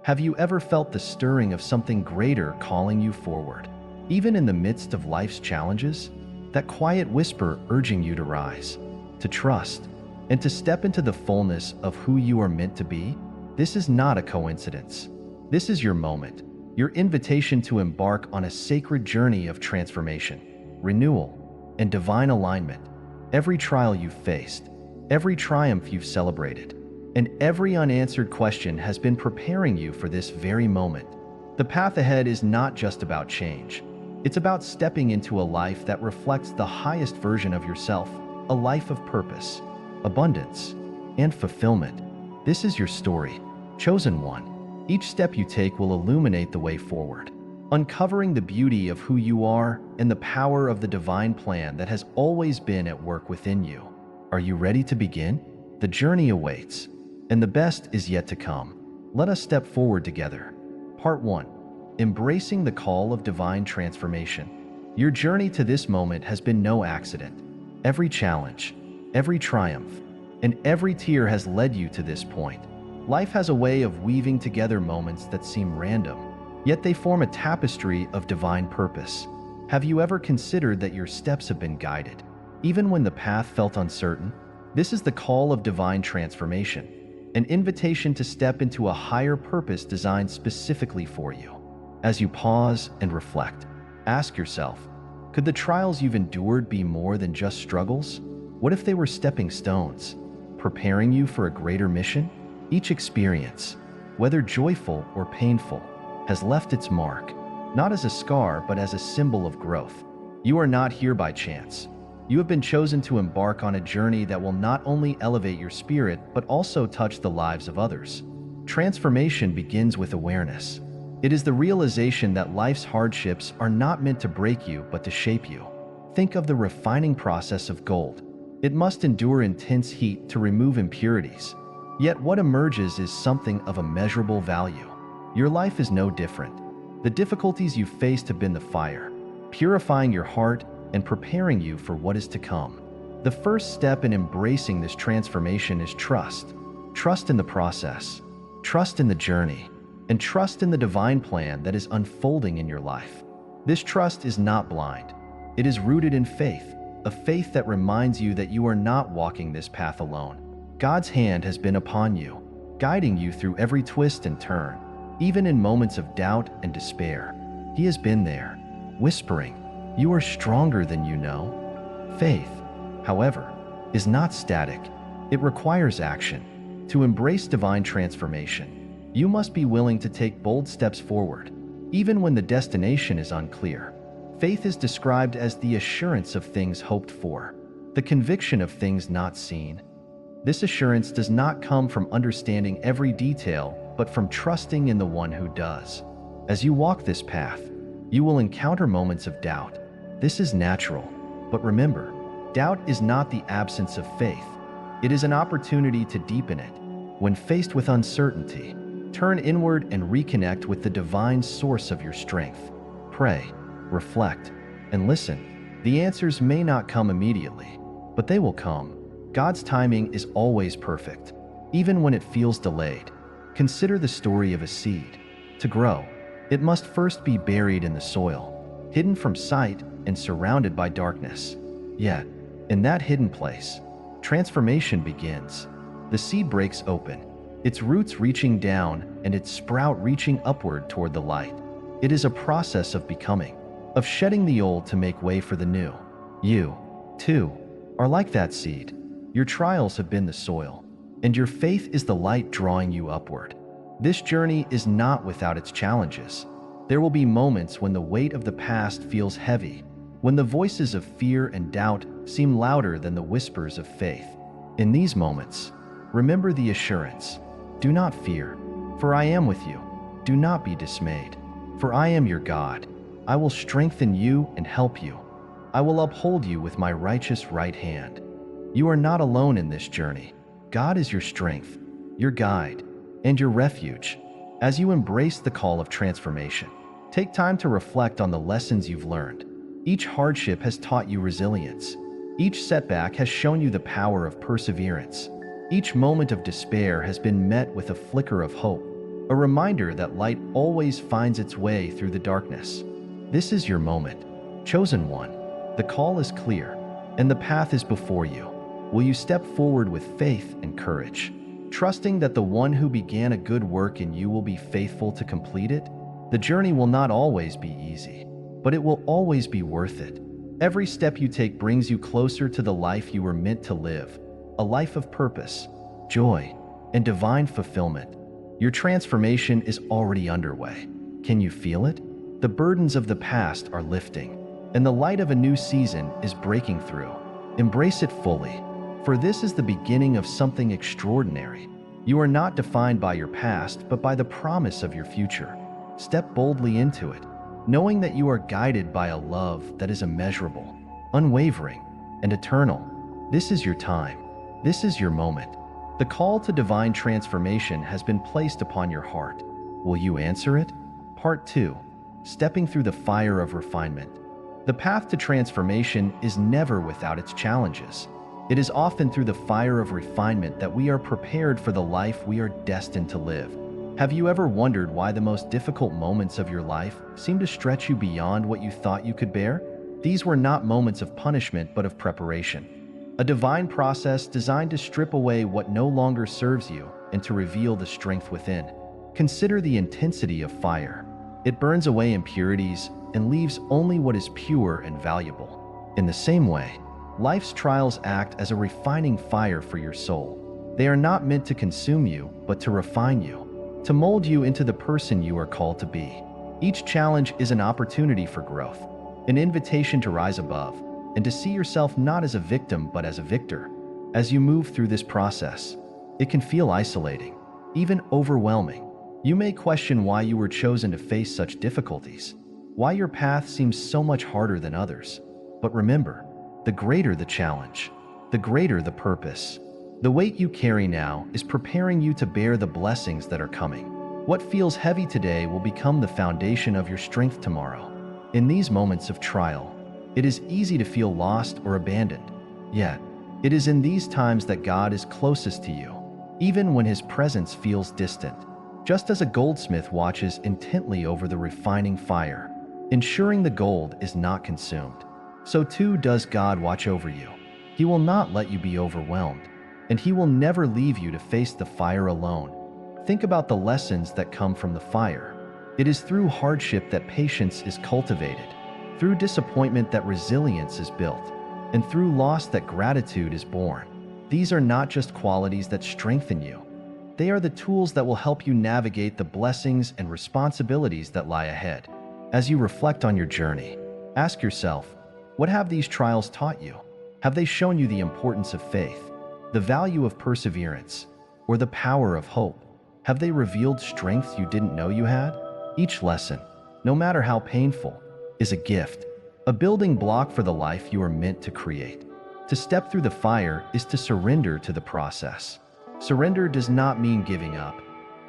Have you ever felt the stirring of something greater calling you forward? Even in the midst of life's challenges, that quiet whisper urging you to rise, to trust, and to step into the fullness of who you are meant to be? This is not a coincidence. This is your moment, your invitation to embark on a sacred journey of transformation, renewal, and divine alignment. Every trial you've faced, every triumph you've celebrated, and every unanswered question has been preparing you for this very moment. The path ahead is not just about change. It's about stepping into a life that reflects the highest version of yourself, a life of purpose, abundance, and fulfillment. This is your story, chosen one. Each step you take will illuminate the way forward, uncovering the beauty of who you are and the power of the divine plan that has always been at work within you. Are you ready to begin? The journey awaits, and the best is yet to come. Let us step forward together. Part 1. Embracing the call of divine transformation. Your journey to this moment has been no accident. Every challenge, every triumph, and every tear has led you to this point. Life has a way of weaving together moments that seem random, yet they form a tapestry of divine purpose. Have you ever considered that your steps have been guided, even when the path felt uncertain? This is the call of divine transformation, an invitation to step into a higher purpose designed specifically for you. As you pause and reflect, ask yourself, could the trials you've endured be more than just struggles? What if they were stepping stones, preparing you for a greater mission? Each experience, whether joyful or painful, has left its mark, not as a scar but as a symbol of growth. You are not here by chance. You have been chosen to embark on a journey that will not only elevate your spirit but also touch the lives of others. Transformation begins with awareness. It is the realization that life's hardships are not meant to break you but to shape you. Think of the refining process of gold. It must endure intense heat to remove impurities. Yet what emerges is something of immeasurable value. Your life is no different. The difficulties you've faced have been the fire, purifying your heart and preparing you for what is to come. The first step in embracing this transformation is trust. Trust in the process, trust in the journey, and trust in the divine plan that is unfolding in your life. This trust is not blind. It is rooted in faith, a faith that reminds you that you are not walking this path alone. God's hand has been upon you, guiding you through every twist and turn, even in moments of doubt and despair. He has been there, whispering, "You are stronger than you know." Faith, however, is not static. It requires action. To embrace divine transformation, you must be willing to take bold steps forward, even when the destination is unclear. Faith is described as the assurance of things hoped for, the conviction of things not seen. This assurance does not come from understanding every detail, but from trusting in the one who does. As you walk this path, you will encounter moments of doubt. This is natural, but remember, doubt is not the absence of faith. It is an opportunity to deepen it. When faced with uncertainty, turn inward and reconnect with the divine source of your strength. Pray, reflect, and listen. The answers may not come immediately, but they will come. God's timing is always perfect, even when it feels delayed. Consider the story of a seed. To grow, it must first be buried in the soil, hidden from sight and surrounded by darkness. Yet, in that hidden place, transformation begins. The seed breaks open, its roots reaching down and its sprout reaching upward toward the light. It is a process of becoming, of shedding the old to make way for the new. You, too, are like that seed. Your trials have been the soil, and your faith is the light drawing you upward. This journey is not without its challenges. There will be moments when the weight of the past feels heavy, when the voices of fear and doubt seem louder than the whispers of faith. In these moments, remember the assurance, "Do not fear, for I am with you. Do not be dismayed, for I am your God. I will strengthen you and help you. I will uphold you with my righteous right hand." You are not alone in this journey. God is your strength, your guide, and your refuge. As you embrace the call of transformation, take time to reflect on the lessons you've learned. Each hardship has taught you resilience. Each setback has shown you the power of perseverance. Each moment of despair has been met with a flicker of hope. a reminder that light always finds its way through the darkness. This is your moment, chosen one. The call is clear, and the path is before you. Will you step forward with faith and courage, trusting that the one who began a good work in you will be faithful to complete it? The journey will not always be easy, but it will always be worth it. Every step you take brings you closer to the life you were meant to live, a life of purpose, joy, and divine fulfillment. Your transformation is already underway. Can you feel it? The burdens of the past are lifting, and the light of a new season is breaking through. Embrace it fully, for this is the beginning of something extraordinary. You are not defined by your past, but by the promise of your future. Step boldly into it, knowing that you are guided by a love that is immeasurable, unwavering, and eternal. This is your time. This is your moment. The call to divine transformation has been placed upon your heart. Will you answer it? Part 2. Stepping through the fire of refinement. The path to transformation is never without its challenges. It is often through the fire of refinement that we are prepared for the life we are destined to live. Have you ever wondered why the most difficult moments of your life seem to stretch you beyond what you thought you could bear? These were not moments of punishment, but of preparation. A divine process designed to strip away what no longer serves you and to reveal the strength within. Consider the intensity of fire. It burns away impurities and leaves only what is pure and valuable. In the same way, life's trials act as a refining fire for your soul. They are not meant to consume you, but to refine you, to mold you into the person you are called to be. Each challenge is an opportunity for growth, an invitation to rise above, and to see yourself not as a victim but as a victor. As you move through this process, it can feel isolating, even overwhelming. You may question why you were chosen to face such difficulties, why your path seems so much harder than others. But remember, the greater the challenge, the greater the purpose. The weight you carry now is preparing you to bear the blessings that are coming. What feels heavy today will become the foundation of your strength tomorrow. In these moments of trial, it is easy to feel lost or abandoned. Yet, it is in these times that God is closest to you, even when His presence feels distant. Just as a goldsmith watches intently over the refining fire, ensuring the gold is not consumed, so too does God watch over you. He will not let you be overwhelmed, and He will never leave you to face the fire alone. Think about the lessons that come from the fire. It is through hardship that patience is cultivated, through disappointment that resilience is built, and through loss that gratitude is born. These are not just qualities that strengthen you. They are the tools that will help you navigate the blessings and responsibilities that lie ahead. As you reflect on your journey, ask yourself, what have these trials taught you? Have they shown you the importance of faith, the value of perseverance, or the power of hope? Have they revealed strengths you didn't know you had? Each lesson, no matter how painful, is a gift, a building block for the life you are meant to create. To step through the fire is to surrender to the process. Surrender does not mean giving up.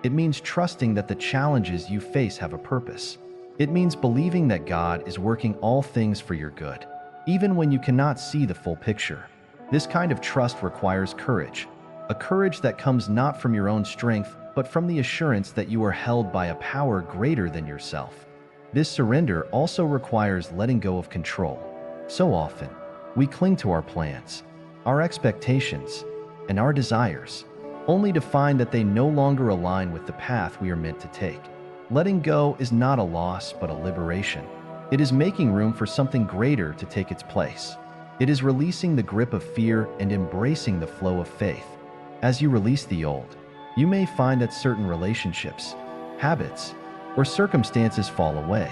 It means trusting that the challenges you face have a purpose. It means believing that God is working all things for your good, even when you cannot see the full picture. This kind of trust requires courage, a courage that comes not from your own strength, but from the assurance that you are held by a power greater than yourself. This surrender also requires letting go of control. So often, we cling to our plans, our expectations, and our desires, only to find that they no longer align with the path we are meant to take. Letting go is not a loss, but a liberation. It is making room for something greater to take its place. It is releasing the grip of fear and embracing the flow of faith. As you release the old, you may find that certain relationships, habits, or circumstances fall away.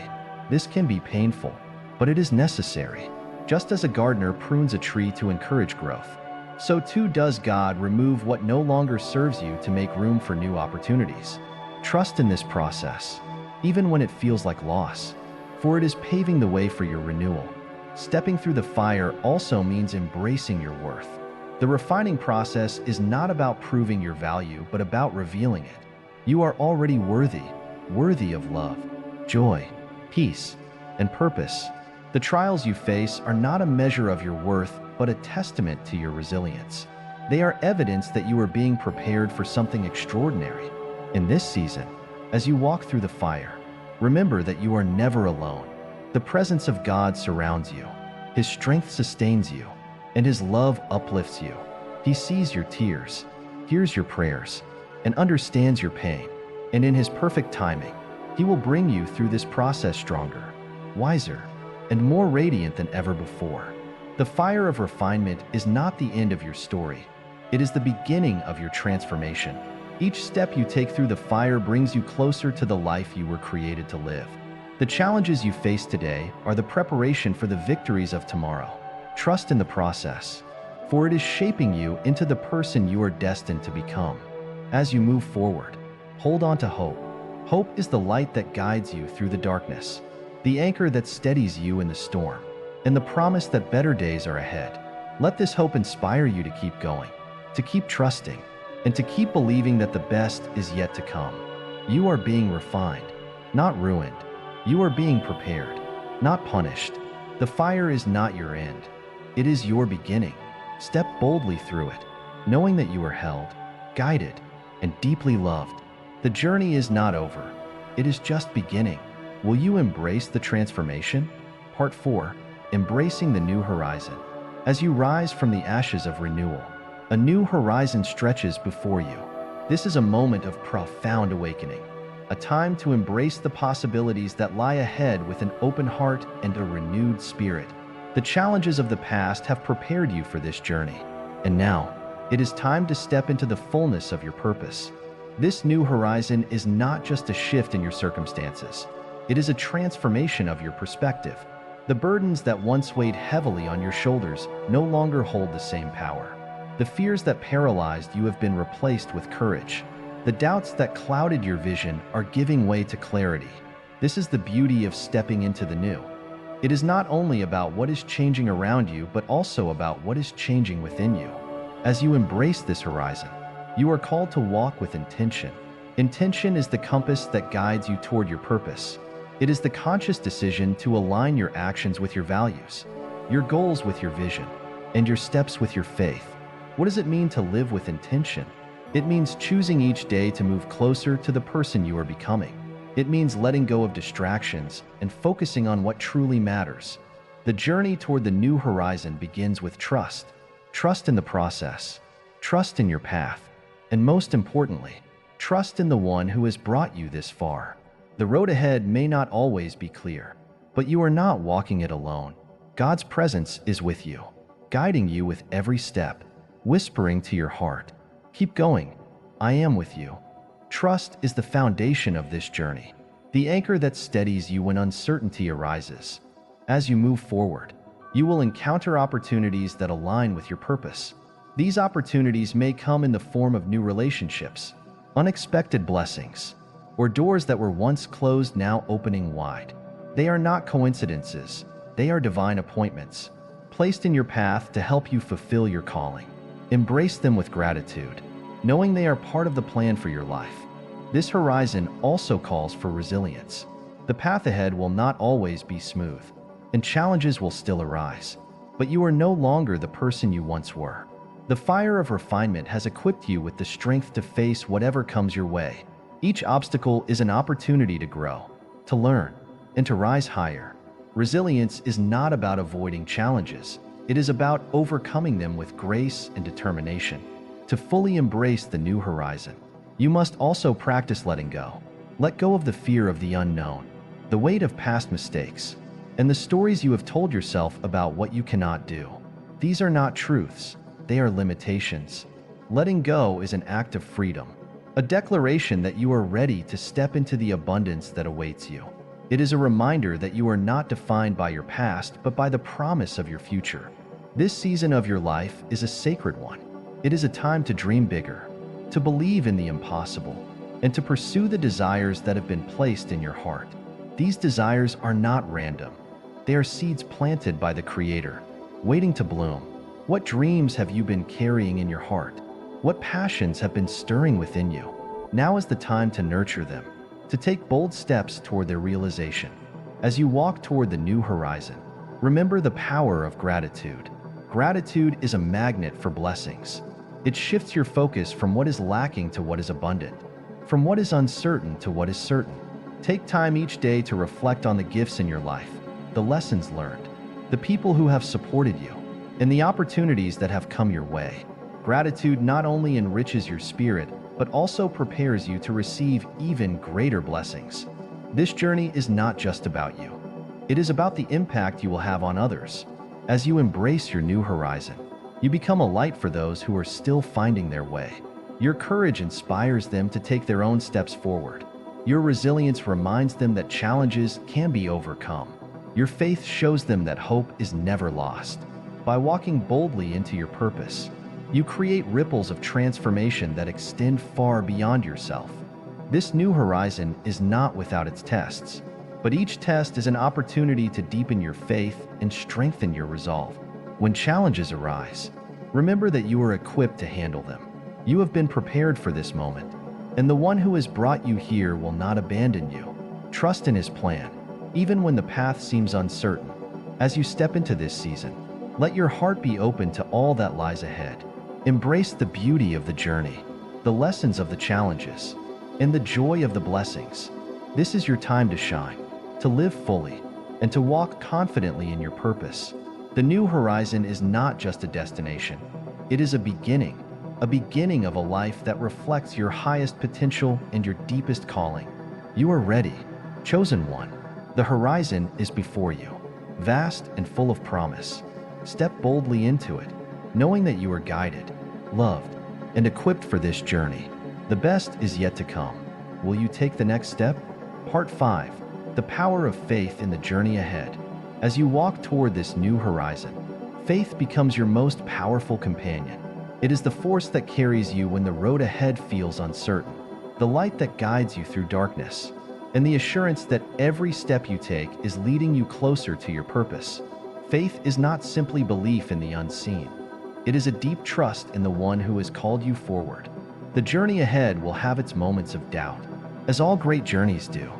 This can be painful, but it is necessary. Just as a gardener prunes a tree to encourage growth, so too does God remove what no longer serves you to make room for new opportunities. Trust in this process, even when it feels like loss, for it is paving the way for your renewal. Stepping through the fire also means embracing your worth. The refining process is not about proving your value, but about revealing it. You are already worthy of love, joy, peace, and purpose. The trials you face are not a measure of your worth, but a testament to your resilience. They are evidence that you are being prepared for something extraordinary. In this season, As you walk through the fire, remember that you are never alone. The presence of God surrounds you. His strength sustains you, and His love uplifts you. He sees your tears, hears your prayers, and understands your pain. And in His perfect timing, He will bring you through this process stronger, wiser, and more radiant than ever before. The fire of refinement is not the end of your story. It is the beginning of your transformation. Each step you take through the fire brings you closer to the life you were created to live. The challenges you face today are the preparation for the victories of tomorrow. Trust in the process, for it is shaping you into the person you are destined to become. As you move forward, hold on to hope. Hope is the light that guides you through the darkness, the anchor that steadies you in the storm, and the promise that better days are ahead. Let this hope inspire you to keep going, to keep trusting, and to keep believing that the best is yet to come. You are being refined, not ruined. You are being prepared, not punished. The fire is not your end. It is your beginning. Step boldly through it, knowing that you are held, guided, and deeply loved. The journey is not over. It is just beginning. Will you embrace the transformation? Part 4. Embracing the new horizon. As you rise from the ashes of renewal, a new horizon stretches before you. This is a moment of profound awakening, a time to embrace the possibilities that lie ahead with an open heart and a renewed spirit. The challenges of the past have prepared you for this journey, and now it is time to step into the fullness of your purpose. This new horizon is not just a shift in your circumstances, it is a transformation of your perspective. The burdens that once weighed heavily on your shoulders no longer hold the same power. The fears that paralyzed you have been replaced with courage. The doubts that clouded your vision are giving way to clarity. This is the beauty of stepping into the new. It is not only about what is changing around you, but also about what is changing within you. As you embrace this horizon, you are called to walk with intention. Intention is the compass that guides you toward your purpose. It is the conscious decision to align your actions with your values, your goals with your vision, and your steps with your faith. What does it mean to live with intention? It means choosing each day to move closer to the person you are becoming. It means letting go of distractions and focusing on what truly matters. The journey toward the new horizon begins with trust. Trust in the process, trust in your path, and most importantly, trust in the one who has brought you this far. The road ahead may not always be clear, but you are not walking it alone. God's presence is with you, guiding you with every step, whispering to your heart, "Keep going, I am with you." Trust is the foundation of this journey, the anchor that steadies you when uncertainty arises. As you move forward, you will encounter opportunities that align with your purpose. These opportunities may come in the form of new relationships, unexpected blessings, or doors that were once closed now opening wide. They are not coincidences, they are divine appointments, placed in your path to help you fulfill your calling. Embrace them with gratitude, knowing they are part of the plan for your life. This horizon also calls for resilience. The path ahead will not always be smooth, and challenges will still arise, but you are no longer the person you once were. The fire of refinement has equipped you with the strength to face whatever comes your way. Each obstacle is an opportunity to grow, to learn, and to rise higher. Resilience is not about avoiding challenges. It is about overcoming them with grace and determination. To fully embrace the new horizon, you must also practice letting go. Let go of the fear of the unknown, the weight of past mistakes, and the stories you have told yourself about what you cannot do. These are not truths, they are limitations. Letting go is an act of freedom, a declaration that you are ready to step into the abundance that awaits you. It is a reminder that you are not defined by your past, but by the promise of your future. This season of your life is a sacred one. It is a time to dream bigger, to believe in the impossible, and to pursue the desires that have been placed in your heart. These desires are not random. They are seeds planted by the Creator, waiting to bloom. What dreams have you been carrying in your heart? What passions have been stirring within you? Now is the time to nurture them, to take bold steps toward their realization. As you walk toward the new horizon, remember the power of gratitude. Gratitude is a magnet for blessings. It shifts your focus from what is lacking to what is abundant. from what is uncertain to what is certain. Take time each day to reflect on the gifts in your life, the lessons learned, the people who have supported you, and the opportunities that have come your way. Gratitude not only enriches your spirit, but also prepares you to receive even greater blessings. This journey is not just about you. It is about the impact you will have on others. As you embrace your new horizon, you become a light for those who are still finding their way. Your courage inspires them to take their own steps forward. Your resilience reminds them that challenges can be overcome. Your faith shows them that hope is never lost. By walking boldly into your purpose, you create ripples of transformation that extend far beyond yourself. This new horizon is not without its tests, but each test is an opportunity to deepen your faith and strengthen your resolve. When challenges arise, remember that you are equipped to handle them. You have been prepared for this moment, and the one who has brought you here will not abandon you. Trust in his plan, even when the path seems uncertain. As you step into this season, let your heart be open to all that lies ahead. Embrace the beauty of the journey, the lessons of the challenges, and the joy of the blessings. This is your time to shine, to live fully, and to walk confidently in your purpose. The new horizon is not just a destination. It is a beginning of a life that reflects your highest potential and your deepest calling. You are ready, chosen one. The horizon is before you, vast and full of promise. Step boldly into it, knowing that you are guided, loved, and equipped for this journey. The best is yet to come. Will you take the next step? Part 5. The power of faith in the journey ahead. As you walk toward this new horizon, faith becomes your most powerful companion. It is the force that carries you when the road ahead feels uncertain, the light that guides you through darkness, and the assurance that every step you take is leading you closer to your purpose. Faith is not simply belief in the unseen. It is a deep trust in the one who has called you forward. The journey ahead will have its moments of doubt. As all great journeys do,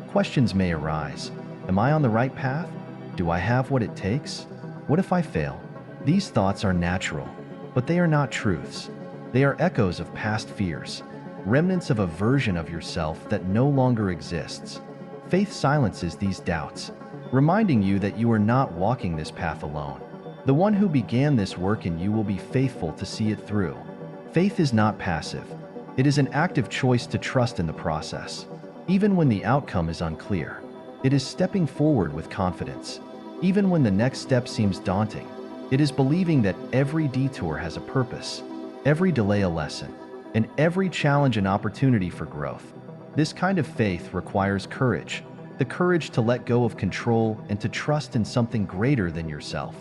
questions may arise. Am I on the right path? Do I have what it takes? What if I fail? These thoughts are natural, but they are not truths. They are echoes of past fears, remnants of a version of yourself that no longer exists. Faith silences these doubts, reminding you that you are not walking this path alone. The one who began this work in you will be faithful to see it through. Faith is not passive. It is an active choice to trust in the process. Even when the outcome is unclear, it is stepping forward with confidence. Even when the next step seems daunting, it is believing that every detour has a purpose, every delay a lesson, and every challenge an opportunity for growth. This kind of faith requires courage, the courage to let go of control and to trust in something greater than yourself.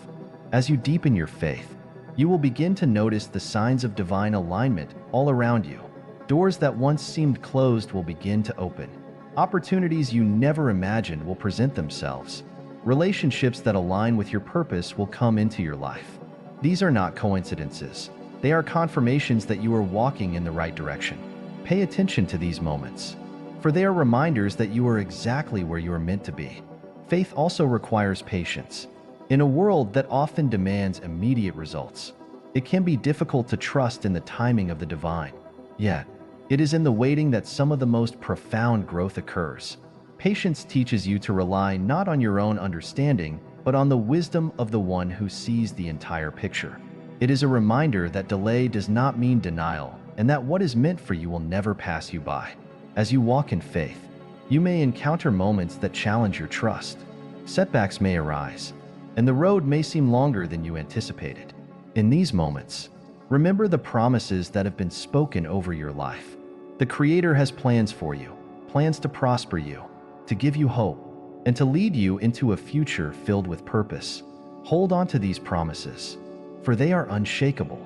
As you deepen your faith, you will begin to notice the signs of divine alignment all around you. Doors that once seemed closed will begin to open. Opportunities you never imagined will present themselves. Relationships that align with your purpose will come into your life. These are not coincidences. They are confirmations that you are walking in the right direction. Pay attention to these moments, for they are reminders that you are exactly where you are meant to be. Faith also requires patience. In a world that often demands immediate results, it can be difficult to trust in the timing of the divine. Yet, it is in the waiting that some of the most profound growth occurs. Patience teaches you to rely not on your own understanding, but on the wisdom of the one who sees the entire picture. It is a reminder that delay does not mean denial, and that what is meant for you will never pass you by. As you walk in faith, you may encounter moments that challenge your trust. Setbacks may arise, and the road may seem longer than you anticipated. In these moments, remember the promises that have been spoken over your life. The Creator has plans for you, plans to prosper you, to give you hope, and to lead you into a future filled with purpose. Hold on to these promises, for they are unshakable.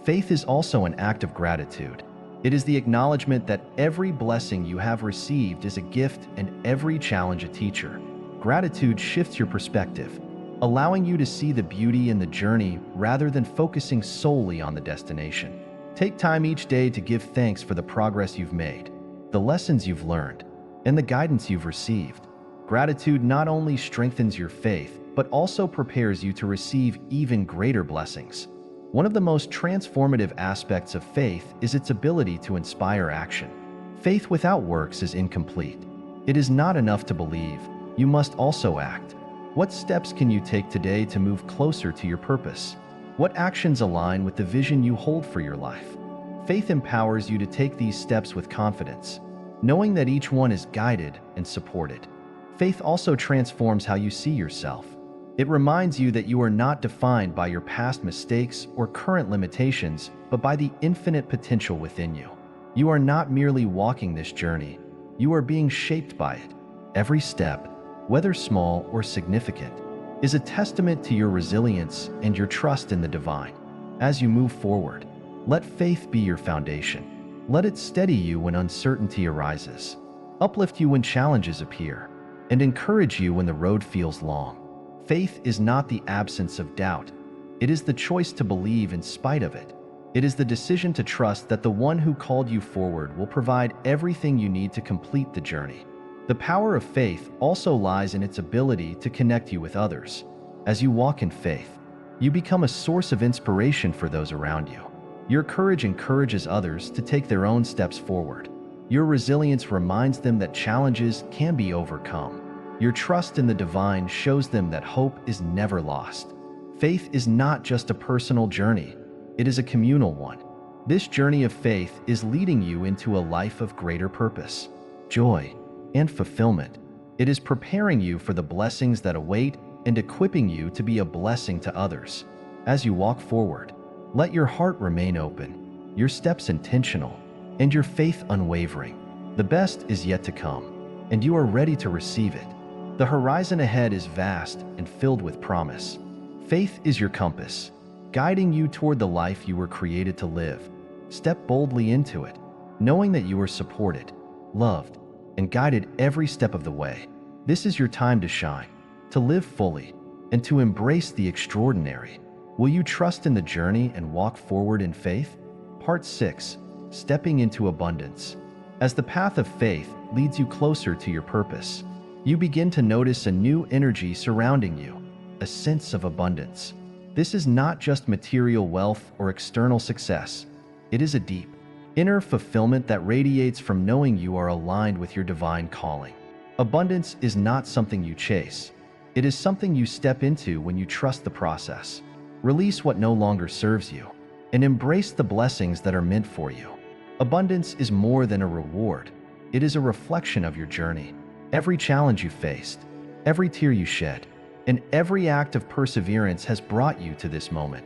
Faith is also an act of gratitude. It is the acknowledgement that every blessing you have received is a gift and every challenge a teacher. Gratitude shifts your perspective, allowing you to see the beauty in the journey rather than focusing solely on the destination. Take time each day to give thanks for the progress you've made, the lessons you've learned, and the guidance you've received. Gratitude not only strengthens your faith, but also prepares you to receive even greater blessings. One of the most transformative aspects of faith is its ability to inspire action. Faith without works is incomplete. It is not enough to believe, you must also act. What steps can you take today to move closer to your purpose? What actions align with the vision you hold for your life? Faith empowers you to take these steps with confidence, knowing that each one is guided and supported. Faith also transforms how you see yourself. It reminds you that you are not defined by your past mistakes or current limitations, but by the infinite potential within you. You are not merely walking this journey, you are being shaped by it. Every step, whether small or significant, is a testament to your resilience and your trust in the divine. As you move forward, let faith be your foundation. Let it steady you when uncertainty arises, uplift you when challenges appear, and encourage you when the road feels long. Faith is not the absence of doubt. It is the choice to believe in spite of it. It is the decision to trust that the one who called you forward will provide everything you need to complete the journey. The power of faith also lies in its ability to connect you with others. As you walk in faith, you become a source of inspiration for those around you. Your courage encourages others to take their own steps forward. Your resilience reminds them that challenges can be overcome. Your trust in the divine shows them that hope is never lost. Faith is not just a personal journey, it is a communal one. This journey of faith is leading you into a life of greater purpose, joy, and fulfillment. It is preparing you for the blessings that await and equipping you to be a blessing to others. As you walk forward, let your heart remain open, your steps intentional, and your faith unwavering. The best is yet to come, and you are ready to receive it. The horizon ahead is vast and filled with promise. Faith is your compass, guiding you toward the life you were created to live. Step boldly into it, knowing that you are supported, loved, and guided every step of the way. This is your time to shine, to live fully, and to embrace the extraordinary. Will you trust in the journey and walk forward in faith? Part 6. Stepping into abundance. As the path of faith leads you closer to your purpose, you begin to notice a new energy surrounding you, a sense of abundance. This is not just material wealth or external success. It is a deep, inner fulfillment that radiates from knowing you are aligned with your divine calling. Abundance is not something you chase. It is something you step into when you trust the process. Release what no longer serves you, and embrace the blessings that are meant for you. Abundance is more than a reward. It is a reflection of your journey. Every challenge you faced, every tear you shed, and every act of perseverance has brought you to this moment.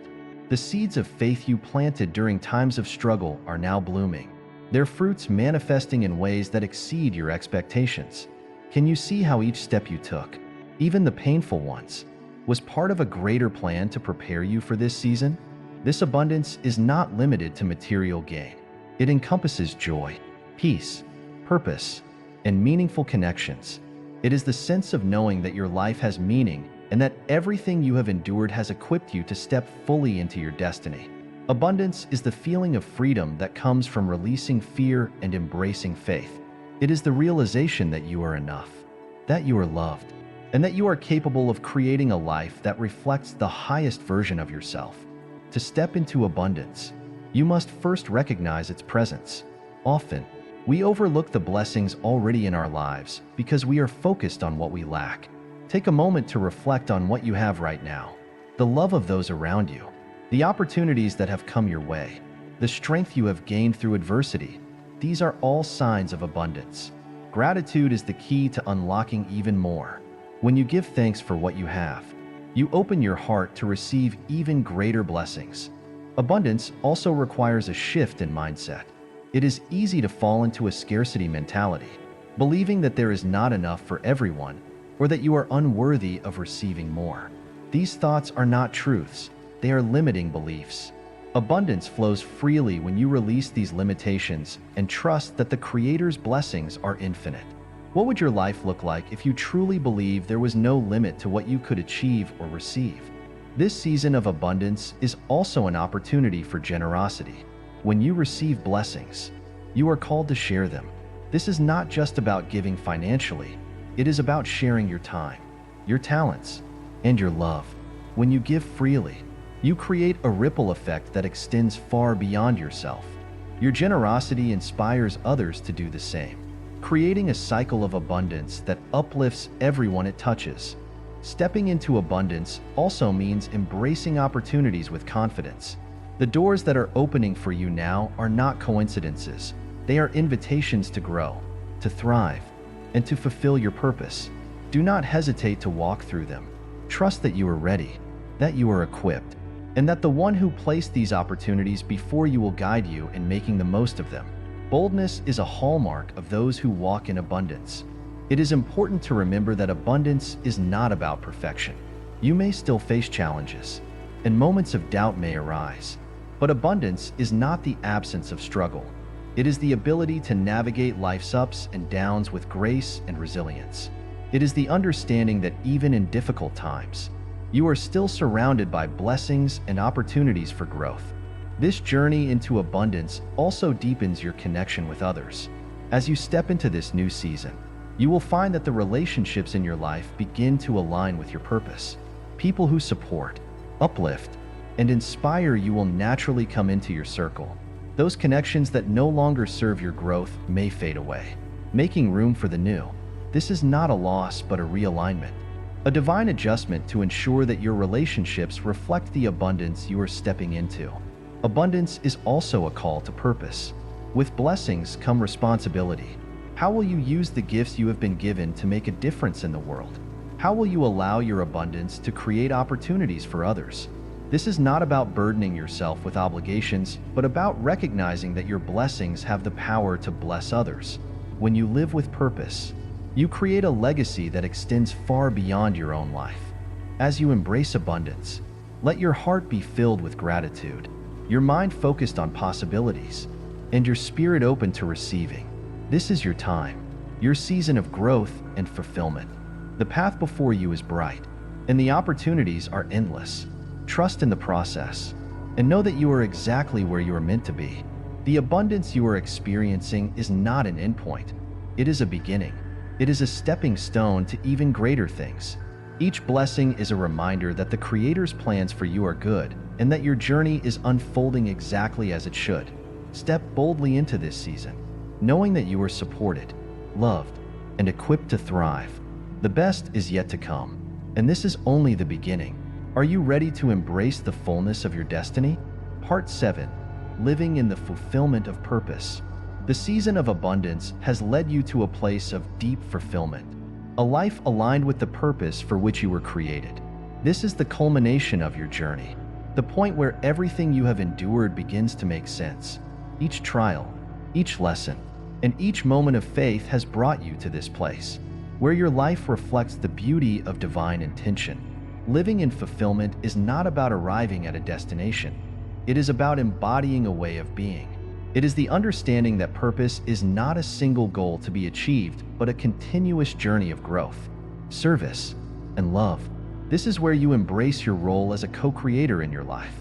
The seeds of faith you planted during times of struggle are now blooming, their fruits manifesting in ways that exceed your expectations. Can you see how each step you took, even the painful ones, was part of a greater plan to prepare you for this season? This abundance is not limited to material gain. It encompasses joy, peace, purpose, and meaningful connections. It is the sense of knowing that your life has meaning and that everything you have endured has equipped you to step fully into your destiny. Abundance is the feeling of freedom that comes from releasing fear and embracing faith. It is the realization that you are enough, that you are loved, and that you are capable of creating a life that reflects the highest version of yourself. To step into abundance, you must first recognize its presence. Often, we overlook the blessings already in our lives because we are focused on what we lack. Take a moment to reflect on what you have right now, the love of those around you, the opportunities that have come your way, the strength you have gained through adversity. These are all signs of abundance. Gratitude is the key to unlocking even more. When you give thanks for what you have, you open your heart to receive even greater blessings. Abundance also requires a shift in mindset. It is easy to fall into a scarcity mentality, believing that there is not enough for everyone or that you are unworthy of receiving more. These thoughts are not truths, they are limiting beliefs. Abundance flows freely when you release these limitations and trust that the Creator's blessings are infinite. What would your life look like if you truly believed there was no limit to what you could achieve or receive? This season of abundance is also an opportunity for generosity. When you receive blessings, you are called to share them. This is not just about giving financially, it is about sharing your time, your talents, and your love. When you give freely, you create a ripple effect that extends far beyond yourself. Your generosity inspires others to do the same, creating a cycle of abundance that uplifts everyone it touches. Stepping into abundance also means embracing opportunities with confidence. The doors that are opening for you now are not coincidences. They are invitations to grow, to thrive, and to fulfill your purpose. Do not hesitate to walk through them. Trust that you are ready, that you are equipped, and that the one who placed these opportunities before you will guide you in making the most of them. Boldness is a hallmark of those who walk in abundance. It is important to remember that abundance is not about perfection. You may still face challenges, and moments of doubt may arise. But abundance is not the absence of struggle. It is the ability to navigate life's ups and downs with grace and resilience. It is the understanding that even in difficult times, you are still surrounded by blessings and opportunities for growth. This journey into abundance also deepens your connection with others. As you step into this new season, you will find that the relationships in your life begin to align with your purpose. People who support, uplift, and inspire you will naturally come into your circle. Those connections that no longer serve your growth may fade away, making room for the new. This is not a loss but a realignment, a divine adjustment to ensure that your relationships reflect the abundance you are stepping into. Abundance is also a call to purpose. With blessings come responsibility. How will you use the gifts you have been given to make a difference in the world? How will you allow your abundance to create opportunities for others? This is not about burdening yourself with obligations, but about recognizing that your blessings have the power to bless others. When you live with purpose, you create a legacy that extends far beyond your own life. As you embrace abundance, let your heart be filled with gratitude, your mind focused on possibilities, and your spirit open to receiving. This is your time, your season of growth and fulfillment. The path before you is bright, and the opportunities are endless. Trust in the process, and know that you are exactly where you are meant to be. The abundance you are experiencing is not an endpoint. It is a beginning. It is a stepping stone to even greater things. Each blessing is a reminder that the Creator's plans for you are good, and that your journey is unfolding exactly as it should. Step boldly into this season, knowing that you are supported, loved, and equipped to thrive. The best is yet to come, and this is only the beginning. Are you ready to embrace the fullness of your destiny? Part 7. Living in the fulfillment of purpose. The season of abundance has led you to a place of deep fulfillment, a life aligned with the purpose for which you were created. This is the culmination of your journey, the point where everything you have endured begins to make sense. Each trial, each lesson, and each moment of faith has brought you to this place, where your life reflects the beauty of divine intention. Living in fulfillment is not about arriving at a destination. It is about embodying a way of being. It is the understanding that purpose is not a single goal to be achieved, but a continuous journey of growth, service, and love. This is where you embrace your role as a co-creator in your life,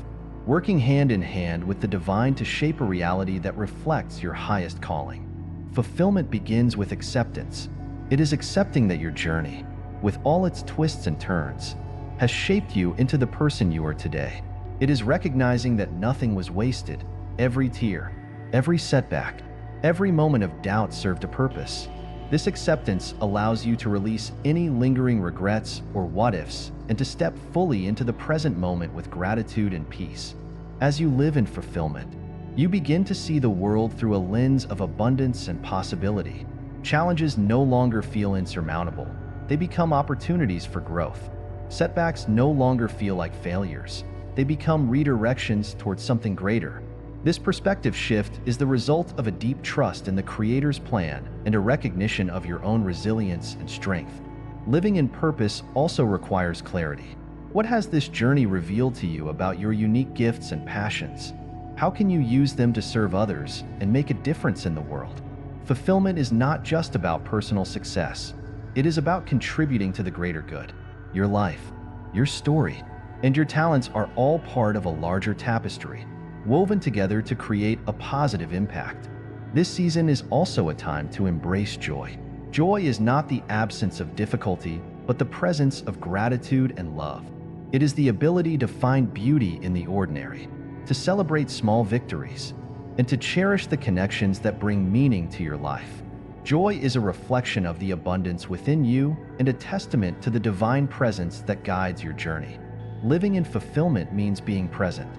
working hand in hand with the divine to shape a reality that reflects your highest calling. Fulfillment begins with acceptance. It is accepting that your journey, with all its twists and turns, has shaped you into the person you are today. It is recognizing that nothing was wasted. Every tear, every setback, every moment of doubt served a purpose. This acceptance allows you to release any lingering regrets or what-ifs and to step fully into the present moment with gratitude and peace. As you live in fulfillment, you begin to see the world through a lens of abundance and possibility. Challenges no longer feel insurmountable. They become opportunities for growth. Setbacks no longer feel like failures. They become redirections towards something greater. This perspective shift is the result of a deep trust in the Creator's plan and a recognition of your own resilience and strength. Living in purpose also requires clarity. What has this journey revealed to you about your unique gifts and passions? How can you use them to serve others and make a difference in the world? Fulfillment is not just about personal success. It is about contributing to the greater good. Your life, your story, and your talents are all part of a larger tapestry, woven together to create a positive impact. This season is also a time to embrace joy. Joy is not the absence of difficulty, but the presence of gratitude and love. It is the ability to find beauty in the ordinary, to celebrate small victories, and to cherish the connections that bring meaning to your life. Joy is a reflection of the abundance within you and a testament to the divine presence that guides your journey. Living in fulfillment means being present.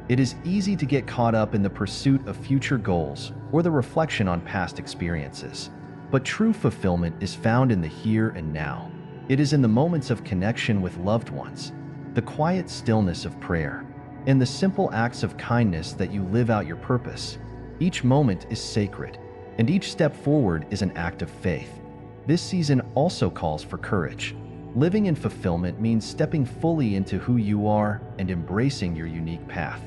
It is easy to get caught up in the pursuit of future goals or the reflection on past experiences. But true fulfillment is found in the here and now. It is in the moments of connection with loved ones, the quiet stillness of prayer, and the simple acts of kindness that you live out your purpose. Each moment is sacred, and each step forward is an act of faith. This season also calls for courage. Living in fulfillment means stepping fully into who you are and embracing your unique path.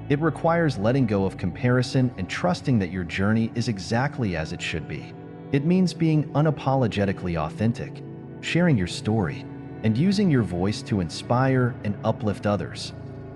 It requires letting go of comparison and trusting that your journey is exactly as it should be. It means being unapologetically authentic, sharing your story, and using your voice to inspire and uplift others.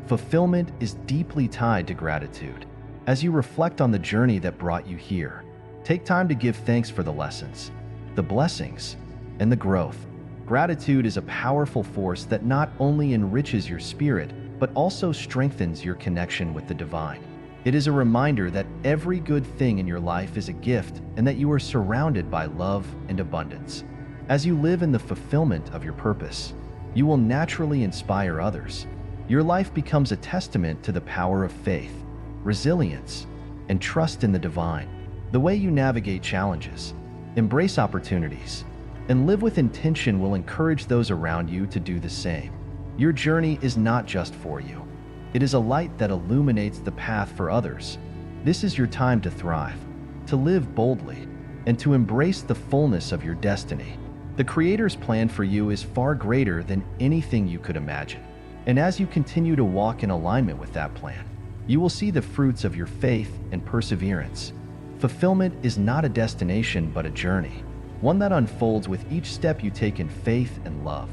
Fulfillment is deeply tied to gratitude. As you reflect on the journey that brought you here, take time to give thanks for the lessons, the blessings, and the growth. Gratitude is a powerful force that not only enriches your spirit, but also strengthens your connection with the divine. It is a reminder that every good thing in your life is a gift and that you are surrounded by love and abundance. As you live in the fulfillment of your purpose, you will naturally inspire others. Your life becomes a testament to the power of faith, resilience, and trust in the divine. The way you navigate challenges, embrace opportunities, and live with intention will encourage those around you to do the same. Your journey is not just for you. It is a light that illuminates the path for others. This is your time to thrive, to live boldly, and to embrace the fullness of your destiny. The Creator's plan for you is far greater than anything you could imagine. And as you continue to walk in alignment with that plan, you will see the fruits of your faith and perseverance. Fulfillment is not a destination but a journey, one that unfolds with each step you take in faith and love.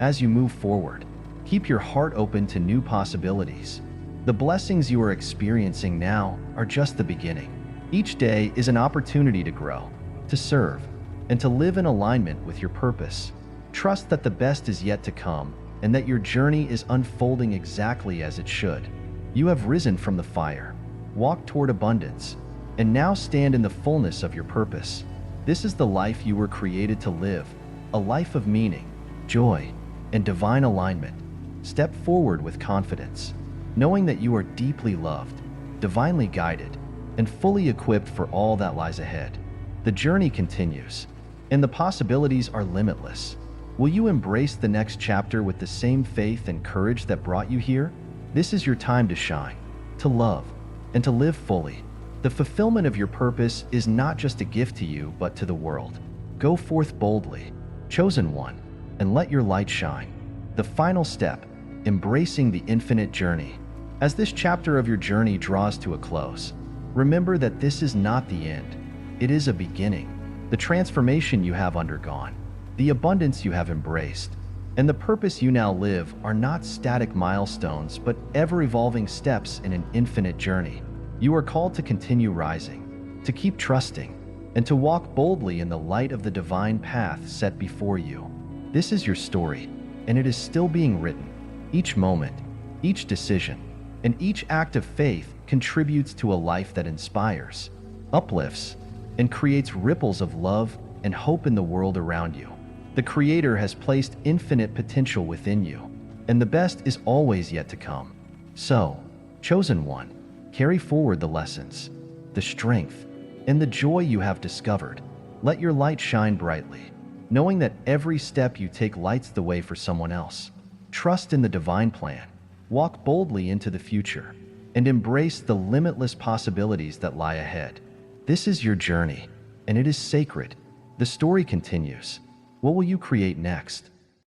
As you move forward, keep your heart open to new possibilities. The blessings you are experiencing now are just the beginning. Each day is an opportunity to grow, to serve, and to live in alignment with your purpose. Trust that the best is yet to come and that your journey is unfolding exactly as it should. You have risen from the fire, walked toward abundance, and now stand in the fullness of your purpose. This is the life you were created to live, a life of meaning, joy, and divine alignment. Step forward with confidence, knowing that you are deeply loved, divinely guided, and fully equipped for all that lies ahead. The journey continues, and the possibilities are limitless. Will you embrace the next chapter with the same faith and courage that brought you here? This is your time to shine, to love, and to live fully. The fulfillment of your purpose is not just a gift to you, but to the world. Go forth boldly, chosen one, and let your light shine. The final step, embracing the infinite journey. As this chapter of your journey draws to a close, remember that this is not the end. It is a beginning. The transformation you have undergone, the abundance you have embraced, and the purpose you now live are not static milestones, but ever-evolving steps in an infinite journey. You are called to continue rising, to keep trusting, and to walk boldly in the light of the divine path set before you. This is your story, and it is still being written. Each moment, each decision, and each act of faith contributes to a life that inspires, uplifts, and creates ripples of love and hope in the world around you. The Creator has placed infinite potential within you, and the best is always yet to come. So, chosen one, carry forward the lessons, the strength, and the joy you have discovered. Let your light shine brightly, knowing that every step you take lights the way for someone else. Trust in the divine plan, walk boldly into the future, and embrace the limitless possibilities that lie ahead. This is your journey, and it is sacred. The story continues. What will you create next?